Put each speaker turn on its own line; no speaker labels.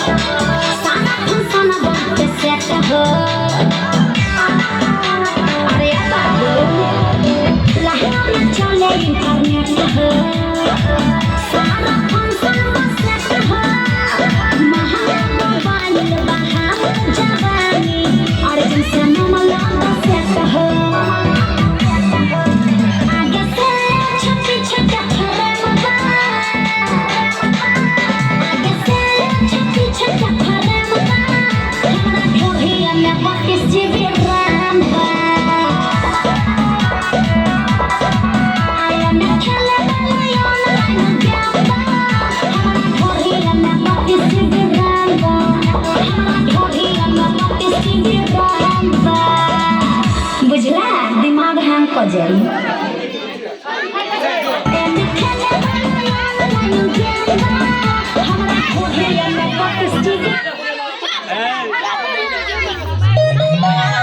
सारा फंक्शन बनते सेट हो अरे बाबू लहंगा में चले इंटरनेट हो सारा फंक्शन बन सेट हो महंगा मोबाइल बहार जवानी और जिनसे मामला सेट हो आगे से छपी छटा बुझला दिमाग हैंग कर जाई हमरा